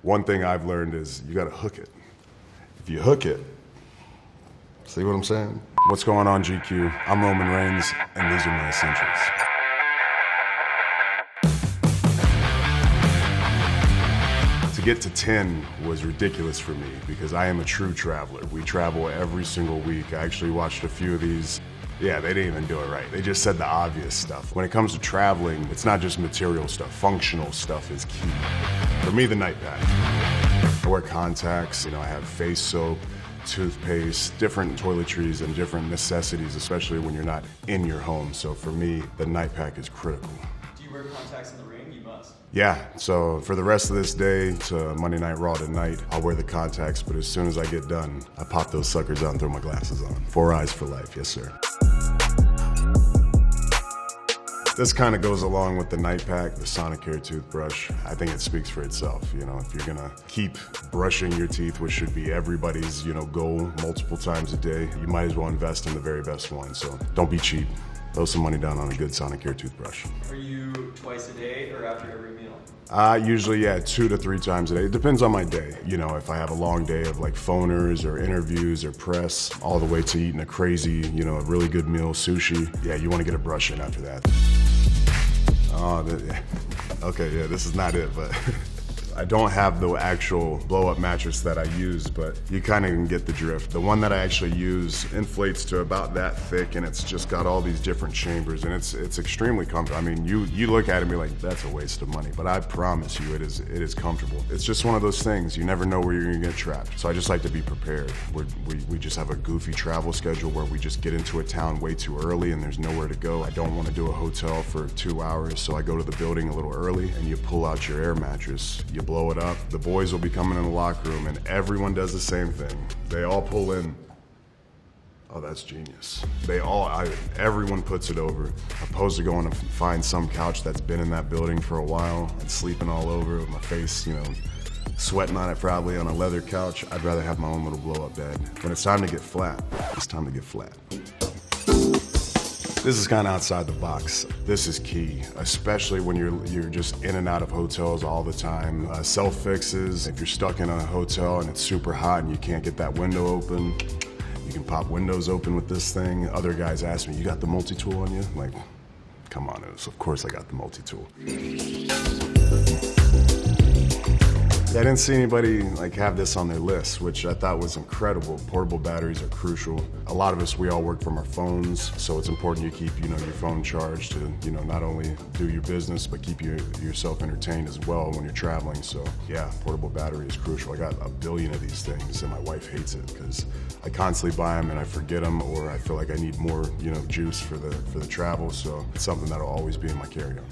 One thing I've learned is you gotta hook it. If you hook it, see what I'm saying? What's going on, GQ? I'm Roman Reigns, and these are my essentials. To get to 10 was ridiculous for me because I am a true traveler. We travel every single week. I actually watched a few of these. Yeah, they didn't even do it right. They just said the obvious stuff. When it comes to traveling, it's not just material stuff. Functional stuff is key. For me, the Nightpack. I wear contacts, I have face soap, toothpaste, different toiletries and different necessities, especially when you're not in your home. So for me, the Nightpack is critical. Do you wear contacts in the ring? You must. Yeah, so for the rest of this day to Monday Night Raw tonight, I'll wear the contacts, but as soon as I get done, I pop those suckers out and throw my glasses on. 4 eyes for life, yes sir. This kind of goes along with the Nightpack, the Sonicare toothbrush. I think it speaks for itself. If you're gonna keep brushing your teeth, which should be everybody's, goal multiple times a day, you might as well invest in the very best one. So don't be cheap. Throw some money down on a good Sonicare toothbrush. Are you twice a day or after every meal? Usually, 2 to 3 times a day. It depends on my day. If I have a long day of like phoners or interviews or press, all the way to eating a crazy, a really good meal, sushi. Yeah, you want to get a brush in after that. Okay, this is not it, but I don't have the actual blow-up mattress that I use, but you kind of can get the drift. The one that I actually use inflates to about that thick, and it's just got all these different chambers, and it's extremely comfortable. I mean, you look at it and be like, that's a waste of money, but I promise you, it is comfortable. It's just one of those things. You never know where you're gonna get trapped. So I just like to be prepared. We just have a goofy travel schedule where we just get into a town way too early and there's nowhere to go. I don't want to do a hotel for 2 hours, so I go to the building a little early, and you pull out your air mattress, you blow it up. The boys will be coming in the locker room and everyone does the same thing. They all pull in. Oh, that's genius. Everyone puts it over. Opposed to going to find some couch that's been in that building for a while and sleeping all over with my face, sweating on it probably on a leather couch. I'd rather have my own little blow-up bed. When it's time to get flat, it's time to get flat. This is kind of outside the box. This is key, especially when you're just in and out of hotels all the time. Self-fixes, if you're stuck in a hotel and it's super hot and you can't get that window open, you can pop windows open with this thing. Other guys ask me, you got the Multitool on you? I'm like, come on, of course I got the Multitool. I didn't see anybody have this on their list, which I thought was incredible. Portable batteries are crucial. A lot of us, we all work from our phones, so it's important you keep, your phone charged to, not only do your business, but keep yourself entertained as well when you're traveling. So yeah, portable battery is crucial. I got a billion of these things, and my wife hates it because I constantly buy them and I forget them, or I feel like I need more, juice for the travel. So it's something that'll always be in my carry-on.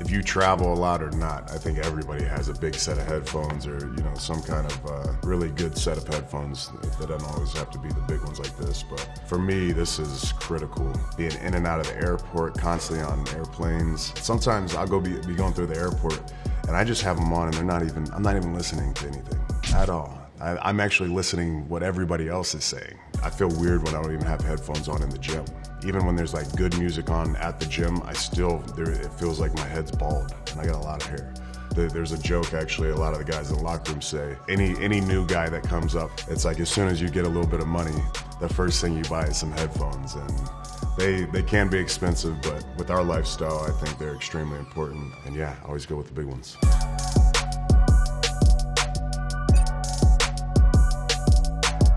If you travel a lot or not, I think everybody has a big set of headphones or, some kind of really good set of headphones. That doesn't always have to be the big ones like this, but for me, this is critical. Being in and out of the airport, constantly on airplanes. Sometimes I'll be going through the airport and I just have them on and I'm not even listening to anything at all. I'm actually listening what everybody else is saying. I feel weird when I don't even have headphones on in the gym. Even when there's good music on at the gym, it feels like my head's bald and I got a lot of hair. There's a joke actually a lot of the guys in the locker room say, any new guy that comes up, it's like as soon as you get a little bit of money, the first thing you buy is some headphones, and they can be expensive, but with our lifestyle, I think they're extremely important. And yeah, I always go with the big ones.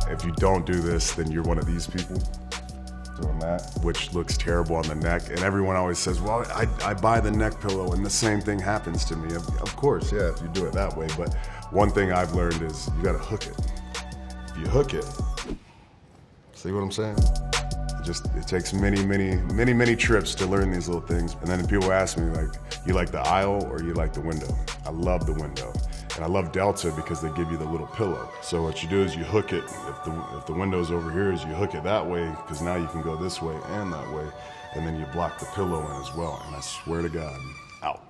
If you don't do this, then you're one of these people doing that, which looks terrible on the neck. And everyone always says, well, I buy the neck pillow and the same thing happens to me. Of course, yeah, if you do it that way. But one thing I've learned is you gotta hook it. If you hook it, see what I'm saying? It takes many trips to learn these little things. And then people ask me you like the aisle or you like the window? I love the window. And I love Delta because they give you the little pillow. So what you do is you hook it, if the window's over here, is you hook it that way, because now you can go this way and that way, and then you block the pillow in as well. And I swear to God, out.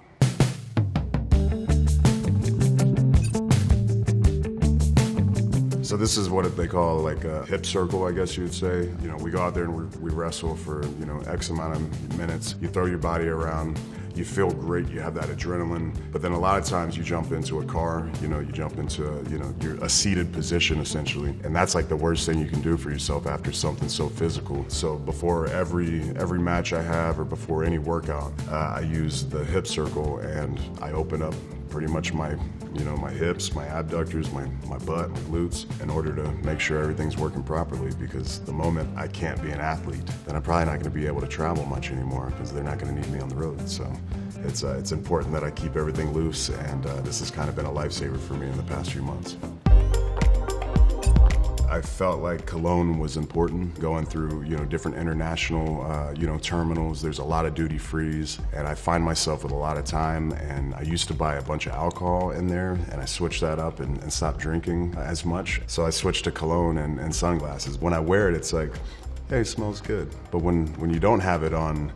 So this is what they call a hip circle, I guess you would say. We go out there and we wrestle for, X amount of minutes. You throw your body around. You feel great, you have that adrenaline, but then a lot of times you jump into a car, you jump into, you're a seated position essentially, and that's like the worst thing you can do for yourself after something so physical. So before every match I have or before any workout, I use the hip circle and I open up pretty much my hips, my abductors, my butt, my glutes, in order to make sure everything's working properly, because the moment I can't be an athlete, then I'm probably not going to be able to travel much anymore, because they're not going to need me on the road. So it's important that I keep everything loose, and this has kind of been a lifesaver for me in the past few months. I felt like Cologne was important, going through, different international, terminals. There's a lot of duty frees, and I find myself with a lot of time, and I used to buy a bunch of alcohol in there, and I switched that up and stopped drinking as much. So I switched to Cologne and sunglasses. When I wear it, it's like, hey, it smells good. But when you don't have it on,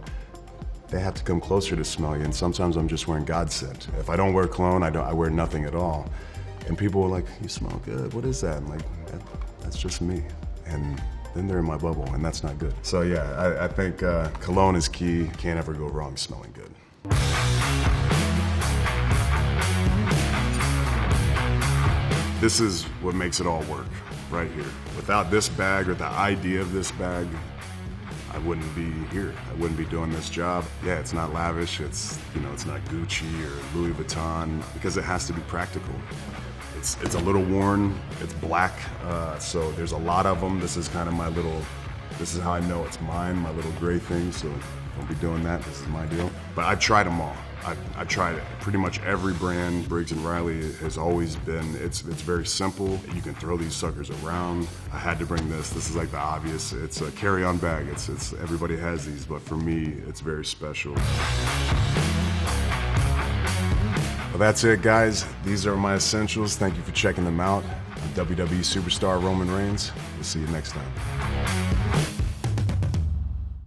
they have to come closer to smell you, and sometimes I'm just wearing God scent. If I don't wear cologne, I wear nothing at all. And people are like, you smell good, what is that? I'm like, that's just me. And then they're in my bubble, and that's not good. So yeah, I think cologne is key. Can't ever go wrong smelling good. This is what makes it all work, right here. Without this bag, or the idea of this bag, I wouldn't be here. I wouldn't be doing this job. Yeah, it's not lavish, it's not Gucci or Louis Vuitton, because it has to be practical. It's a little worn, it's black, so there's a lot of them. This is kind of this is how I know it's mine, my little gray thing, so don't be doing that, this is my deal. But I've tried them all. I've tried it. Pretty much every brand. Briggs & Riley has always been, it's very simple. You can throw these suckers around. I had to bring this. This is like the obvious. It's a carry-on bag. It's everybody has these, but for me, it's very special. Well, that's it, guys. These are my essentials. Thank you for checking them out. I'm WWE superstar Roman Reigns. We'll see you next time.